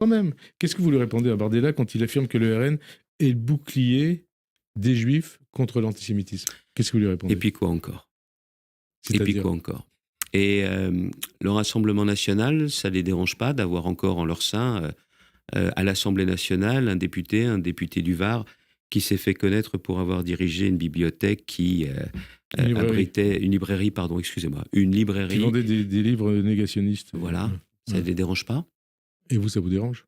Quand même. Qu'est-ce que vous lui répondez à Bardella quand il affirme que le RN est le bouclier des Juifs contre l'antisémitisme? Qu'est-ce que vous lui répondez? Et puis quoi encore? C'est-à-dire Et le Rassemblement national, ça ne les dérange pas d'avoir encore en leur sein, à l'Assemblée nationale, un député du Var, qui s'est fait connaître pour avoir dirigé une bibliothèque qui abritait une librairie, qui vendait des livres négationnistes. Voilà, ça ne les dérange pas. Et vous, ça vous dérange?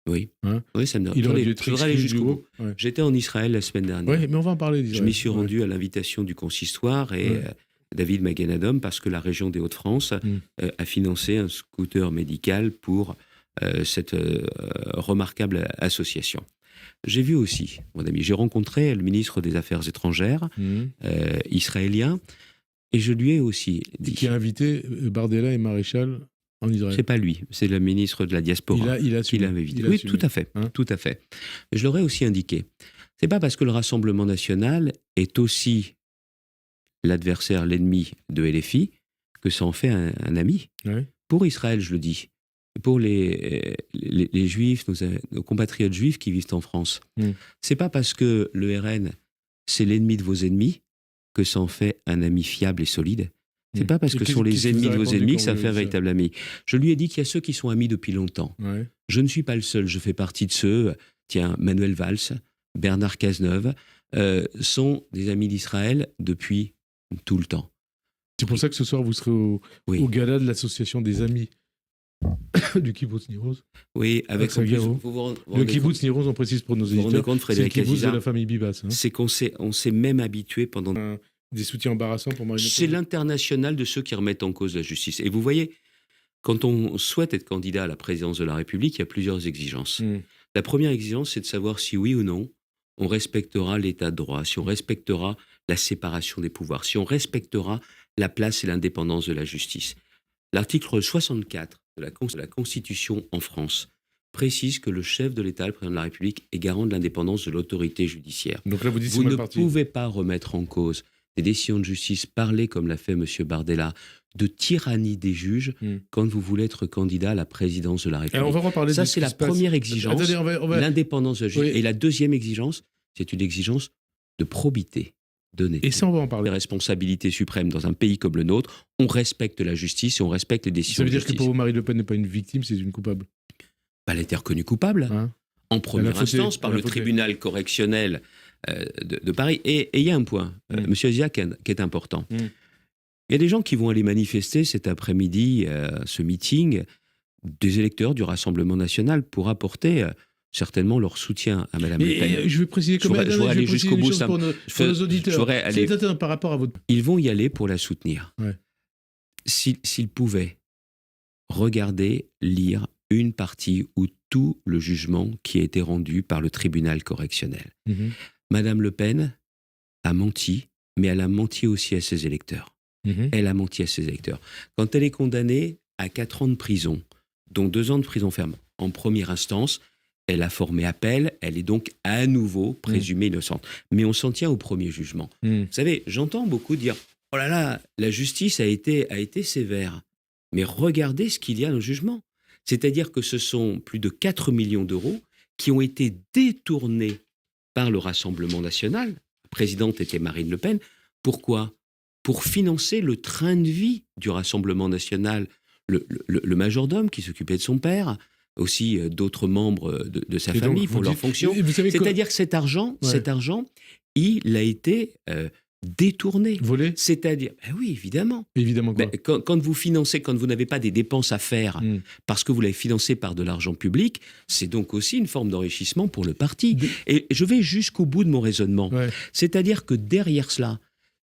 Oui. Hein? Oui, ça me dérange. Il aurait dû être Je voudrais aller exclu du jusqu'au bout. groupe. Ouais. J'étais en Israël la semaine dernière. Oui, mais on va en parler d'Israël. Je m'y suis rendu à l'invitation du consistoire et David Magenadom, parce que la région des Hauts-de-France a financé un scooter médical pour cette remarquable association. J'ai vu aussi, mon ami, j'ai rencontré le ministre des Affaires étrangères israélien, et je lui ai aussi dit... Qui a invité Bardella et Maréchal en Israël. C'est pas lui, c'est le ministre de la diaspora qui l'a invité. Oui, tout à fait, tout à fait. Je leur ai aussi indiqué, c'est pas parce que le Rassemblement national est aussi l'adversaire, l'ennemi de LFI, que ça en fait un ami. Ouais. Pour Israël, je le dis, pour les Juifs, nos compatriotes juifs qui vivent en France, c'est pas parce que le RN, c'est l'ennemi de vos ennemis, que ça en fait un ami fiable et solide. C'est pas parce que ce sont les ennemis de vos ennemis que ça fait un véritable ami. Je lui ai dit qu'il y a ceux qui sont amis depuis longtemps. Ouais. Je ne suis pas le seul, je fais partie de ceux, Manuel Valls, Bernard Cazeneuve, sont des amis d'Israël depuis tout le temps. C'est pour ça que ce soir, vous serez au gala de l'association des amis du Kibbutz Nir Oz. Oui, avec en plus, le Kibbutz Nir Oz, on précise pour nos éditeurs, c'est le Kibbutz de la famille Bibas. Hein. C'est qu'on s'est même habitué pendant... Des soutiens embarrassants pour Marine Le Pen. C'est l'international de ceux qui remettent en cause la justice. Et vous voyez, quand on souhaite être candidat à la présidence de la République, il y a plusieurs exigences. La première exigence, c'est de savoir si oui ou non, on respectera l'état de droit, si on respectera la séparation des pouvoirs, si on respectera la place et l'indépendance de la justice. L'article 64 de la Constitution en France précise que le chef de l'État, le président de la République, est garant de l'indépendance de l'autorité judiciaire. Donc là, vous dites vous ne pouvez pas remettre en cause des décisions de justice, parler comme l'a fait M. Bardella, de tyrannie des juges quand vous voulez être candidat à la présidence de la République. Alors on va reparler ça, c'est la première exigence, l'indépendance de la justice. Et la deuxième exigence, c'est une exigence de probité, d'honnêteté. Et ça, on va en parler. Les responsabilités suprêmes dans un pays comme le nôtre, on respecte la justice et on respecte les décisions de justice. Ça veut dire que pour vous, Marine Le Pen n'est pas une victime, c'est une coupable? Elle a été reconnue coupable, en première instance, par le tribunal correctionnel de Paris. Et il y a un point, Monsieur Azia, qui est important. Il y a des gens qui vont aller manifester cet après-midi, ce meeting, des électeurs du Rassemblement national pour apporter certainement leur soutien à Mme Le Pen. Je vais préciser je voudrais aller jusqu'au bout pour nos auditeurs. Par rapport à votre... Ils vont y aller pour la soutenir. Ouais. S'ils pouvaient regarder, lire une partie ou tout le jugement qui a été rendu par le tribunal correctionnel. Madame Le Pen a menti, mais elle a menti aussi à ses électeurs. Elle a menti à ses électeurs. Quand elle est condamnée à 4 ans de prison, dont 2 ans de prison ferme en première instance, elle a formé appel, elle est donc à nouveau présumée innocente. Mais on s'en tient au premier jugement. Vous savez, j'entends beaucoup dire « Oh là là, la justice a été sévère ». Mais regardez ce qu'il y a dans le jugement. C'est-à-dire que ce sont plus de 4 millions d'euros qui ont été détournés par le Rassemblement national. La présidente était Marine Le Pen. Pourquoi ? Pour financer le train de vie du Rassemblement national. Le majordome qui s'occupait de son père, aussi d'autres membres de sa famille pour leurs fonctions. C'est-à-dire que cet argent, il a été détourné. Volé ? C'est-à-dire, oui, évidemment. Évidemment quoi ? Quand vous financez, quand vous n'avez pas des dépenses à faire, parce que vous l'avez financé par de l'argent public, c'est donc aussi une forme d'enrichissement pour le parti. Et je vais jusqu'au bout de mon raisonnement. C'est-à-dire que derrière cela,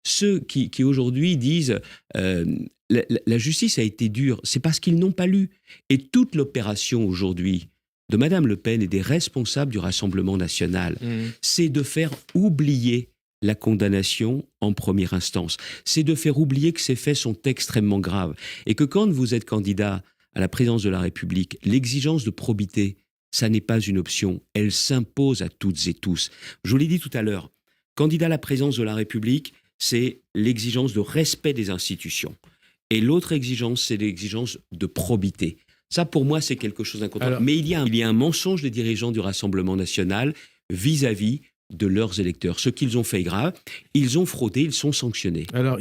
ceux qui aujourd'hui disent la justice a été dure, c'est parce qu'ils n'ont pas lu. Et toute l'opération aujourd'hui de Madame Le Pen et des responsables du Rassemblement national, c'est de faire oublier la condamnation en première instance. C'est de faire oublier que ces faits sont extrêmement graves. Et que quand vous êtes candidat à la présidence de la République, l'exigence de probité, ça n'est pas une option. Elle s'impose à toutes et tous. Je vous l'ai dit tout à l'heure, candidat à la présidence de la République, c'est l'exigence de respect des institutions. Et l'autre exigence, c'est l'exigence de probité. Ça, pour moi, c'est quelque chose d'incontournable. Mais il y a un mensonge des dirigeants du Rassemblement national vis-à-vis de leurs électeurs. Ce qu'ils ont fait est grave. Ils ont fraudé, ils sont sanctionnés. Alors,